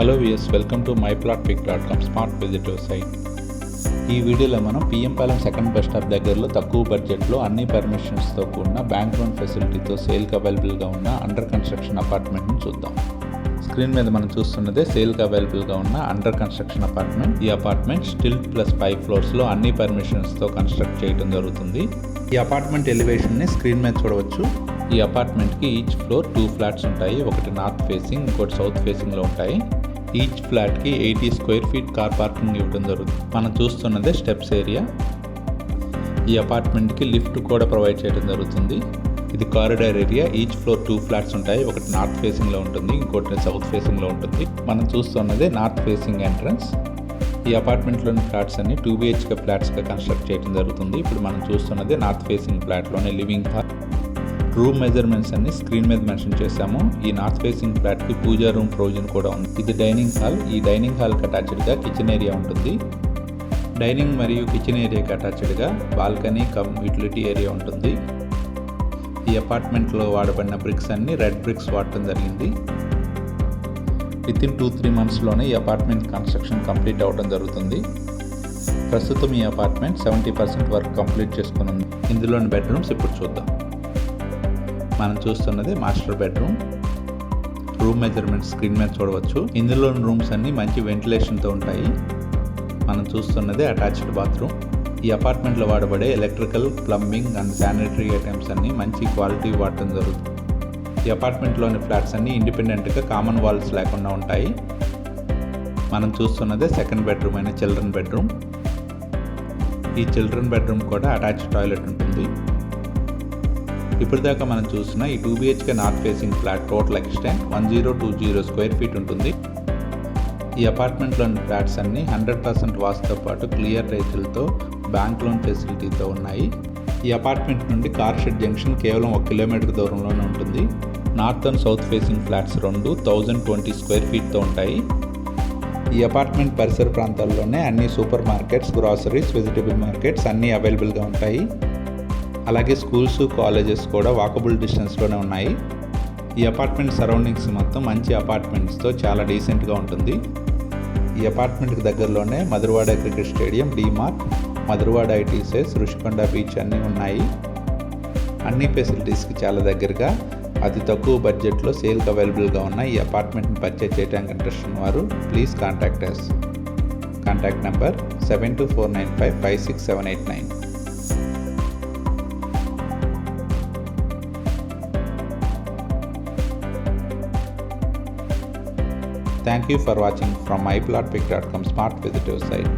Hello viewers, welcome to myplotpick.com smart visitor site. ఈ వీడియోలో మనం PM Palem second bus stop దగ్గరలో తక్కువ బడ్జెట్లో అన్ని పర్మిషన్స్తో కూడిన బ్యాంక్ లోన్ ఫెసిలిటీతో సేల్కి అవైలబుల్గా ఉన్న అండర్ కన్స్ట్రక్షన్ అపార్ట్మెంట్ని చూద్దాం. స్క్రీన్ మీద మనం చూస్తున్నదే సేల్కి అవైలబుల్గా ఉన్న అండర్ కన్స్ట్రక్షన్ అపార్ట్మెంట్. ఈ అపార్ట్మెంట్ స్టిల్ ప్లస్ 5 ఫ్లోర్స్లో అన్ని పర్మిషన్స్తో కన్స్ట్రక్ట్ చేయడం జరుగుతుంది. ఈ అపార్ట్మెంట్ ఎలివేషన్ని స్క్రీన్ మీద చూడవచ్చు. ఈ అపార్ట్మెంట్కి ఈచ్ ఫ్లోర్ 2 ఫ్లాట్స్ ఉంటాయి. ఒకటి నార్త్ ఫేసింగ్, ఇంకోటి సౌత్ ఫేసింగ్లో ఉంటాయి. ఈచ్ ఫ్లాట్కి 80 స్క్వేర్ ఫీట్ కార్ పార్కింగ్ ఇవ్వడం జరుగుతుంది. మనం చూస్తున్నదే స్టెప్స్ ఏరియా. ఈ అపార్ట్మెంట్కి లిఫ్ట్ కూడా ప్రొవైడ్ చేయడం జరుగుతుంది. ఇది corridor area. Each floor 2 flats ఉంటాయి. ఒకటి నార్త్ ఫేసింగ్లో ఉంటుంది, ఇంకోటి సౌత్ ఫేసింగ్లో ఉంటుంది. మనం చూస్తున్నదే నార్త్ ఫేసింగ్ ఎంట్రన్స్. ఈ అపార్ట్మెంట్లోని ఫ్లాట్స్ అన్ని 2 BHK ఫ్లాట్స్గా కన్స్ట్రక్ట్ చేయడం జరుగుతుంది. ఇప్పుడు మనం చూస్తున్నదే నార్త్ ఫేసింగ్ ఫ్లాట్లోనే లివింగ్ హాల్. రూమ్ మెజర్మెంట్స్ అన్ని స్క్రీన్ మీద మెన్షన్ చేశాము. ఈ నార్త్ ఫేసింగ్ ఫ్లాట్కి పూజా రూమ్ ప్రొవిజన్ కూడా ఉంది. ఇది డైనింగ్ హాల్. ఈ డైనింగ్ హాల్కి అటాచ్డ్గా కిచెన్ ఏరియా ఉంటుంది. డైనింగ్ మరియు కిచెన్ ఏరియాకి అటాచ్డ్గా బాల్కనీ కమ్ యూటిలిటీ ఏరియా ఉంటుంది. ఈ అపార్ట్మెంట్లో వాడబడిన బ్రిక్స్ అన్ని రెడ్ బ్రిక్స్ వాడటం జరిగింది. వితిన్ 2-3 మంత్స్లోనే ఈ అపార్ట్మెంట్ కన్స్ట్రక్షన్ కంప్లీట్ అవ్వడం జరుగుతుంది. ప్రస్తుతం ఈ అపార్ట్మెంట్ 70% వర్క్ కంప్లీట్ చేసుకుని ఉంది. ఇందులోని బెడ్రూమ్స్ ఇప్పుడు చూద్దాం. మనం చూస్తున్నది master bedroom. Room measurements screen మీద చూడవచ్చు. ఇందులోని రూమ్స్ అన్ని మంచి వెంటిలేషన్తో ఉంటాయి. మనం చూస్తున్నది అటాచ్డ్ బాత్రూమ్. ఈ అపార్ట్మెంట్లో వాడబడే electrical, plumbing and sanitary items అన్ని మంచి క్వాలిటీ వాడటం జరుగుతుంది. ఈ అపార్ట్మెంట్లోని ఫ్లాట్స్ అన్ని ఇండిపెండెంట్గా కామన్ వాల్స్ లేకుండా ఉంటాయి. మనం చూస్తున్నదే సెకండ్ బెడ్రూమ్ అయిన చిల్డ్రన్ బెడ్రూమ్. ఈ చిల్డ్రన్ బెడ్రూమ్ కూడా అటాచ్డ్ టాయిలెట్ ఉంటుంది. ఇప్పటిదాకా మనం చూసిన ఈ 2 BHK north facing flat total extent 1020 square feet ఉంటుంది. ఈ అపార్ట్మెంట్లోని ఫ్లాట్స్ అన్ని 100% వాస్తుతో పాటు క్లియర్ రైతులతో బ్యాంక్ లోన్ ఫెసిలిటీతో ఉన్నాయి. ఈ అపార్ట్మెంట్ నుండి కార్ షెడ్ జంక్షన్ కేవలం 1 కిలోమీటర్ దూరంలోనే ఉంటుంది. North and south facing flats 1020 square ఫీట్తో ఉంటాయి. ఈ అపార్ట్మెంట్ పరిసర ప్రాంతాల్లోనే అన్ని super markets, groceries, vegetable markets అన్నీ అవైలబుల్గా ఉంటాయి. అలాగే స్కూల్స్, కాలేజెస్ కూడా వాకబుల్ డిస్టెన్స్లోనే ఉన్నాయి. ఈ అపార్ట్మెంట్ సరౌండింగ్స్ మొత్తం మంచి అపార్ట్మెంట్స్తో చాలా డీసెంట్గా ఉంటుంది. ఈ అపార్ట్మెంట్కి దగ్గరలోనే Madhurawada cricket stadium, DMart, Madhurawada ఐటీసెస్, రుషికొండ బీచ్ అన్నీ ఉన్నాయి. అన్ని ఫెసిలిటీస్కి చాలా దగ్గరగా అతి తక్కువ బడ్జెట్లో సేల్కి అవైలబుల్గా ఉన్న ఈ అపార్ట్మెంట్ని పర్చేజ్ చేయడానికి ఇంట్రెస్ట్ ఉన్నవారు please contact us. Contact number 7249556789. Thank you for watching from myplotpick.com smart visitor site.